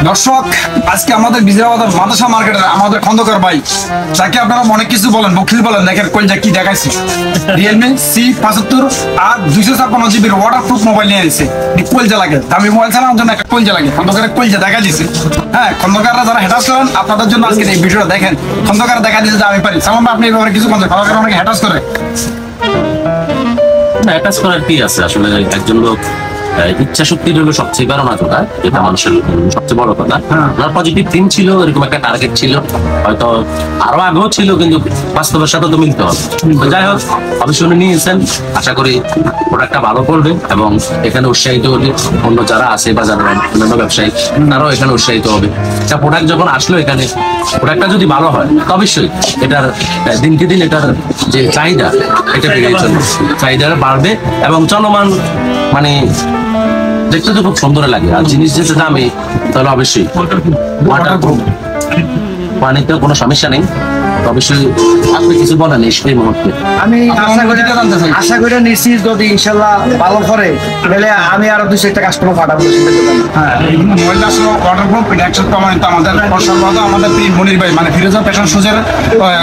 দর্শক, আজকে আমাদের বিজয়বাজার মাদ্রাসা মার্কেটের আমাদের খন্দকার ভাই, যাকে আপনারা অনেক কিছু বলেন, বকিল বলেন, দেখেন কইলজা কি দেখাইছে। রিয়েলমি C75 আর 256GB ওয়াটারপ্রুফ মোবাইল নিয়ে এসেছে। কইলজা লাগে, দামি মোবাইল চালানোর জন্য একটা কইলজা লাগে। খন্দকারের কইলজা দেখা দিচ্ছে। হ্যাঁ, খন্দকাররা যারা হ্যাটাস করেন, আপনাদের জন্য আজকে এই ভিডিওটা দেখেন। খন্দকার দেখা দিচ্ছে যে আমি পারি। সালাম, আপনি এই ব্যাপারে কিছু বলছেন? খন্দকার অনেকে হ্যাটাস করে। অ্যাটাচ করার কি আছে? আসলে একজন লোক ইচ্ছা শক্তির হলো সবচেয়ে বড় না কথা, এটা মানুষের সবচেয়ে বড় কথা। ওনার পজিটিভ থিম ছিল, এরকম একটা টার্গেট ছিল, হয়তো আরো আগেও ছিল, কিন্তু বাস্তবের সাথে তো মিলতে হবে। তো যাই হোক, অবশ্যই উনি নিয়েছেন, আশা করি প্রোডাক্টটা ভালো করবে এবং এখানে উৎসাহিত হলে অন্য যারা আছে বা যারা অন্যান্য ব্যবসায়ী তারাও এখানে উৎসাহিত হবে। একটা প্রোডাক্ট যখন আসলো এখানে, প্রোডাক্টটা যদি ভালো হয় তো অবশ্যই এটার দিনকে দিন এটার যে চাহিদা, এটা বেড়ে চলবে, চাহিদাটা বাড়বে এবং চলমান মানে দেখতে তো খুব সুন্দর লাগে। আর জিনিস যেটা দামি তাহলে অবশ্যই ওয়াটারপ্রুফ, পানিতেও কোনো সমস্যা নেই। অবশ্যই আপনি কিছু বলেন এই মুহূর্তে? আমি আশা করি নিশ্চিত যদি ইনশাল্লাহ ভালো করে তাহলে আমি আরো 200 টাকা কাস্টমার পাঠাবো। হ্যাঁ, এই মোবাইলটা আসলে ওয়াটারপ্রুফ, এটা একশো প্রমাণিত। আমাদের সর্বদা আমাদের মনির ভাই, মানে ফিরোজা ফ্যাশন শুজের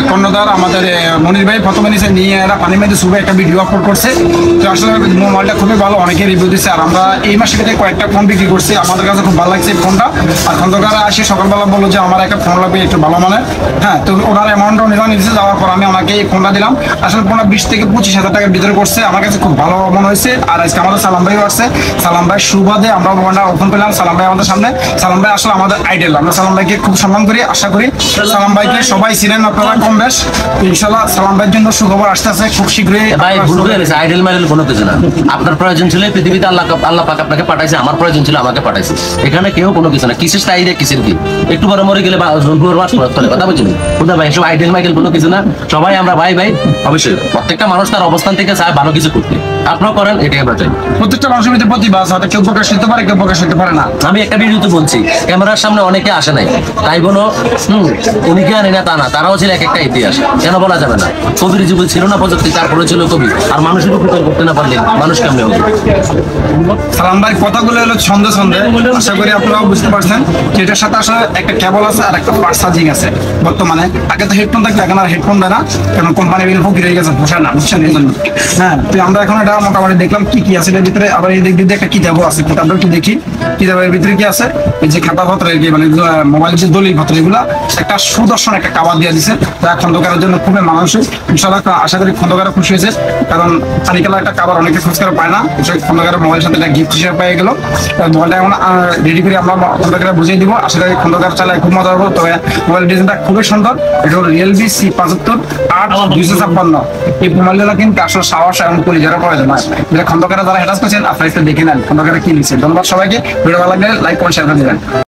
কর্ণধার আমাদের মনির ভাই প্রথমে নিচে নিয়ে এরা পানি মেয়েদের শুভে একটা ভিডিও আপলোড করছে। তো আসলে মোবাইলটা খুবই ভালো, অনেকে রিভিউ দিচ্ছে। আর আমরা এই মাসে থেকে কয়েকটা ফোন বিক্রি করছি, আমাদের কাছে খুব ভালো লাগছে এই ফোনটা। আর খন্দকার আসে সকালবেলা বললো যে আমার একটা ফোন লাগবে একটু ভালো মানের। হ্যাঁ, তো ওনার অ্যামাউন্টও নিচে যাওয়ার পর আমি ওনাকে এই ফোনটা দিলাম। আসলে ফোনটা 20 থেকে 25,000 টাকার ভিতরে করছে, আমার কাছে খুব ভালো মনে হয়েছে। আর আজকে আমাদের সালাম ভাইও আসছে, সালাম ভাই সুবাদে আমরা ফোনটা ওপেন পেলাম। সালাম ভাই আমাদের সামনে, সালাম ভাই আসলে আমাদের আইডল। আমরা সালাম ভাইকে খুব সম্মান করি। আশা করি সালাম ভাইকে সবাই ছিলেন আপনারা কম বেশ। ইনশাল্লাহ সালাম ভাইয়ের জন্য সুখবর আসতেছে খুব শীঘ্রই। ভাই ভুল হয়ে গেছে, আইডল মাইডল কোনো কিছু না। আপনার প্রয়োজন ছিল পৃথিবীতে, আল্লাহ পাক আপনাকে পাঠাইছে। আমার প্রয়োজন ছিল, আমাকে পাঠাইছে। এখানে কেউ কোনো কিছু না। কিসের চাহিদা, কিসের কি? একটু বড় মরে গেলে কথা বলছি না ভাই, সব আইডল মাইডল কোনো কিছু না। সবাই আমরা ভাই ভাই। অবশ্যই প্রত্যেকটা মানুষ তার অবস্থান থেকে চায় ভালো কিছু করতে, আপনারাও করেন, এটাই আমরা চাই। প্রত্যেকটা মানুষের ভিতরে প্রতিভা আছে, হয়তো কেউ প্রকাশ করতে পারে, কেউ প্রকাশ করতে পারে না। আমি একটা ভিডিওতে বলছি, ক্যামেরার সামনে অনেকে আসে নাই, তাই বলো উনি কে আনি না তা না, তারাও ছিল এক একটা ইতিহাস। কেন বলা যাবে না? কবির যুগে ছিল না প্রযুক্তি, তারপরে ছিল কবি। আর মানুষের উপকার করতে না পারলে মানুষ কেমনে হবে? সালাম ভাই কথাগুলো হলো ছন্দে ছন্দে। আশা করি আপনারাও বুঝতে পারছেন যে এটার সাথে আসলে একটা কেবল আছে আর একটা পার্স চার্জিং আছে বর্তমানে। আগে তো হেডফোন থাকতো, এখন আর হেডফোন দেয় না, কারণ কোম্পানি বিল ফকির হয়ে গেছে, বসে না, বুঝছেন? এই জন্য হ্যাঁ, তো আমরা এখন এটা মোটামুটি দেখলাম কি কি আছে এর ভিতরে। আবার এই দিক দিয়ে একটা কিতাবও আছে, কিতাবটা একটু দেখি কিতাবের ভিতরে কি আছে। এই যে খাতা পত্র, মানে মোবাইল যে দলিল পত্র, এগুলা একটা সুদর্শন একটা কাবার দিয়ে দিচ্ছে, যা খন্দকারের জন্য খুবই মানসিক। ইনশাল্লাহ আশা করি খন্দকারও খুশি হয়েছে, কারণ পানিকালা একটা কাবার অনেকে খোঁজ করে পায় না। খন্দকারের মোবাইলের সাথে একটা গিফট হিসেবে পেয়ে গেল। মোবাইলটা এখন রেডি করে আমরা খন্দকারে বুঝিয়ে দিব। আশা করি খন্দকার চালায় খুব মজা হবে। তবে মোবাইল ডিজাইনটা খুবই সুন্দর। এটা হলো রিয়েলমি C75 আর 256। এই মোবাইলটা কিন্তু আসলে সাহস এবং পরিচয় প্রয়োজন হয়। খন্দকারে যারা হ্যাটাস করছেন আপনারা একটু দেখে নেন খন্দকারে কি লিখছে। ধন্যবাদ সবাইকে। ভিডিও ভালো লাগলে লাইক কমেন্ট শেয়ার করে দিবেন।